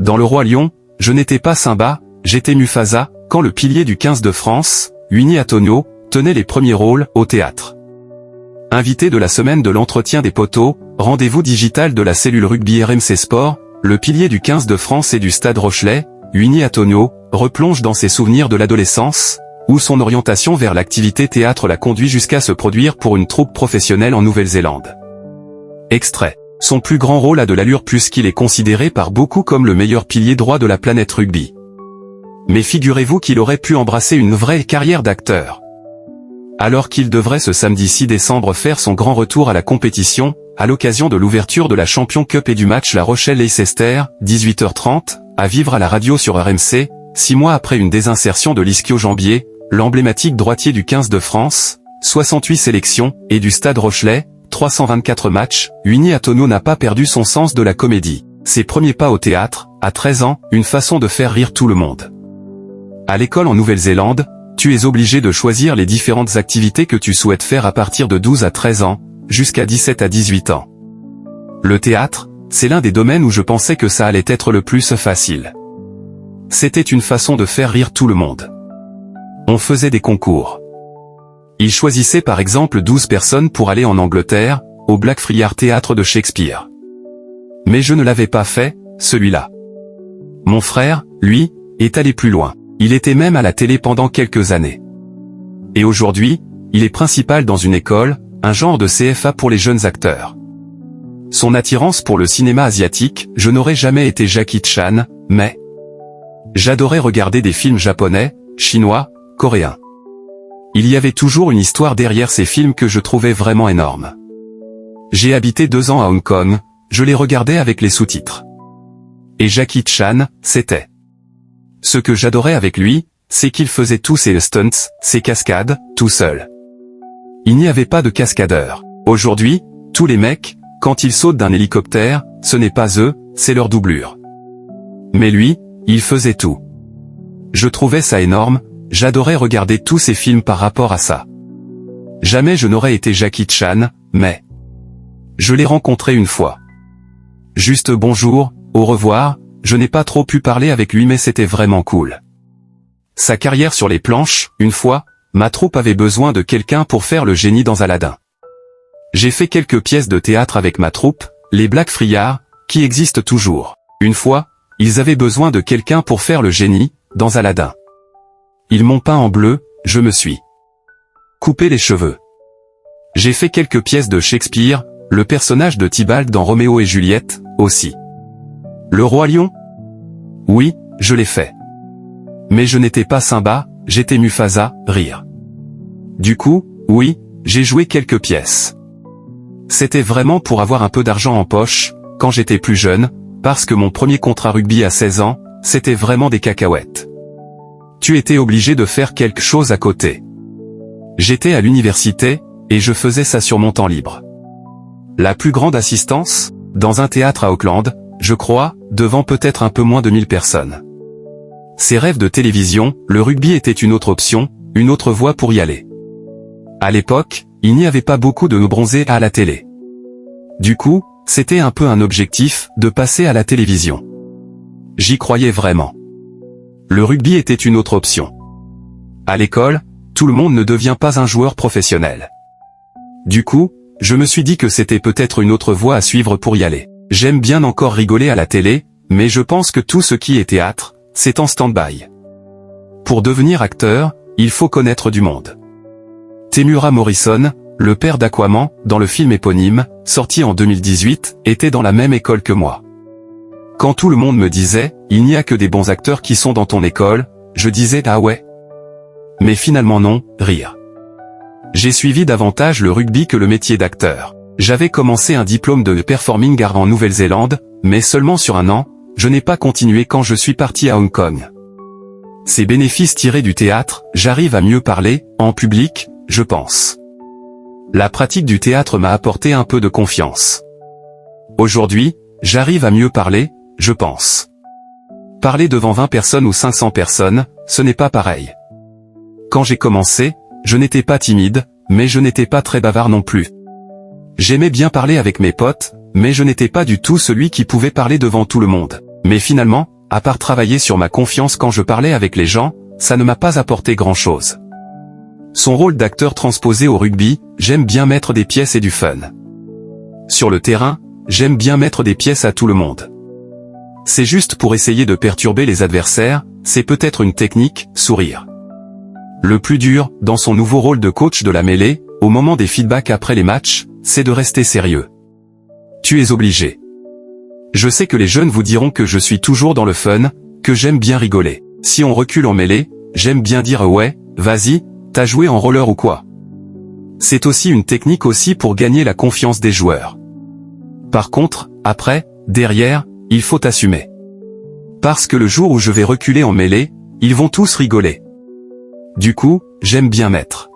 Dans Le Roi Lion, je n'étais pas Simba, j'étais Mufasa, quand le pilier du 15 de France, Winnie Antonio, tenait les premiers rôles au théâtre. Invité de la semaine de l'entretien des poteaux, rendez-vous digital de la cellule rugby RMC Sport, le pilier du 15 de France et du Stade Rochelet, Winnie Antonio, replonge dans ses souvenirs de l'adolescence, où son orientation vers l'activité théâtre l'a conduit jusqu'à se produire pour une troupe professionnelle en Nouvelle-Zélande. Extrait. Son plus grand rôle a de l'allure puisqu'il est considéré par beaucoup comme le meilleur pilier droit de la planète rugby. Mais figurez-vous qu'il aurait pu embrasser une vraie carrière d'acteur. Alors qu'il devrait ce samedi 6 décembre faire son grand retour à la compétition, à l'occasion de l'ouverture de la Champions Cup et du match La Rochelle-Leicester, 18h30, à vivre à la radio sur RMC, 6 mois après une désinsertion de l'ischio-jambier, l'emblématique droitier du 15 de France, 68 sélections, et du Stade Rochelet, 324 matchs, Winnie Antonio n'a pas perdu son sens de la comédie. Ses premiers pas au théâtre, à 13 ans, une façon de faire rire tout le monde. À l'école en Nouvelle-Zélande, tu es obligé de choisir les différentes activités que tu souhaites faire à partir de 12 à 13 ans, jusqu'à 17 à 18 ans. Le théâtre, c'est l'un des domaines où je pensais que ça allait être le plus facile. C'était une façon de faire rire tout le monde. On faisait des concours. Ils choisissaient par exemple 12 personnes pour aller en Angleterre, au Blackfriars Théâtre de Shakespeare. Mais je ne l'avais pas fait, celui-là. Mon frère, lui, est allé plus loin. Il était même à la télé pendant quelques années. Et aujourd'hui, il est principal dans une école, un genre de CFA pour les jeunes acteurs. Son attirance pour le cinéma asiatique, je n'aurais jamais été Jackie Chan, mais j'adorais regarder des films japonais, chinois, coréens. Il y avait toujours une histoire derrière ces films que je trouvais vraiment énorme. J'ai habité 2 ans à Hong Kong, je les regardais avec les sous-titres. Et Jackie Chan, c'était... Ce que j'adorais avec lui, c'est qu'il faisait tous ses stunts, ses cascades, tout seul. Il n'y avait pas de cascadeur. Aujourd'hui, tous les mecs, quand ils sautent d'un hélicoptère, ce n'est pas eux, c'est leur doublure. Mais lui, il faisait tout. Je trouvais ça énorme, j'adorais regarder tous ces films par rapport à ça. Jamais je n'aurais été Jackie Chan, mais... Je l'ai rencontré une fois. Juste bonjour, au revoir, je n'ai pas trop pu parler avec lui mais c'était vraiment cool. Sa carrière sur les planches, une fois, ma troupe avait besoin de quelqu'un pour faire le génie dans Aladdin. J'ai fait quelques pièces de théâtre avec ma troupe, les Blackfriars, qui existent toujours. Une fois, ils avaient besoin de quelqu'un pour faire le génie, dans Aladdin. Ils m'ont peint en bleu, je me suis coupé les cheveux. J'ai fait quelques pièces de Shakespeare, le personnage de Tybalt dans Roméo et Juliette, aussi. Le Roi Lion? Oui, je l'ai fait. Mais je n'étais pas Simba, j'étais Mufasa, rire. Du coup, oui, j'ai joué quelques pièces. C'était vraiment pour avoir un peu d'argent en poche, quand j'étais plus jeune, parce que mon premier contrat rugby à 16 ans, c'était vraiment des cacahuètes. Tu étais obligé de faire quelque chose à côté. J'étais à l'université, et je faisais ça sur mon temps libre. La plus grande assistance, dans un théâtre à Auckland, je crois, devant peut-être un peu moins de 1000 personnes. Ces rêves de télévision, le rugby était une autre option, une autre voie pour y aller. À l'époque, il n'y avait pas beaucoup de bronzés à la télé. Du coup, c'était un peu un objectif, de passer à la télévision. J'y croyais vraiment. Le rugby était une autre option. À l'école, tout le monde ne devient pas un joueur professionnel. Du coup, je me suis dit que c'était peut-être une autre voie à suivre pour y aller. J'aime bien encore rigoler à la télé, mais je pense que tout ce qui est théâtre, c'est en stand-by. Pour devenir acteur, il faut connaître du monde. Temuera Morrison, le père d'Aquaman, dans le film éponyme, sorti en 2018, était dans la même école que moi. Quand tout le monde me disait, il n'y a que des bons acteurs qui sont dans ton école, je disais ah ouais. Mais finalement non, rire. J'ai suivi davantage le rugby que le métier d'acteur. J'avais commencé un diplôme de performing art en Nouvelle-Zélande, mais seulement sur 1 an, je n'ai pas continué quand je suis parti à Hong Kong. Ces bénéfices tirés du théâtre, j'arrive à mieux parler, en public, je pense. La pratique du théâtre m'a apporté un peu de confiance. Aujourd'hui, j'arrive à mieux parler, je pense. Parler devant 20 personnes ou 500 personnes, ce n'est pas pareil. Quand j'ai commencé, je n'étais pas timide, mais je n'étais pas très bavard non plus. J'aimais bien parler avec mes potes, mais je n'étais pas du tout celui qui pouvait parler devant tout le monde. Mais finalement, à part travailler sur ma confiance quand je parlais avec les gens, ça ne m'a pas apporté grand-chose. Son rôle d'acteur transposé au rugby, j'aime bien mettre des pièces et du fun. Sur le terrain, j'aime bien mettre des pièces à tout le monde. C'est juste pour essayer de perturber les adversaires, c'est peut-être une technique, sourire. Le plus dur, dans son nouveau rôle de coach de la mêlée, au moment des feedbacks après les matchs, c'est de rester sérieux. Tu es obligé. Je sais que les jeunes vous diront que je suis toujours dans le fun, que j'aime bien rigoler. Si on recule en mêlée, j'aime bien dire ouais, vas-y, t'as joué en roller ou quoi? C'est aussi une technique aussi pour gagner la confiance des joueurs. Par contre, après, derrière, il faut assumer. Parce que le jour où je vais reculer en mêlée, ils vont tous rigoler. Du coup, j'aime bien mettre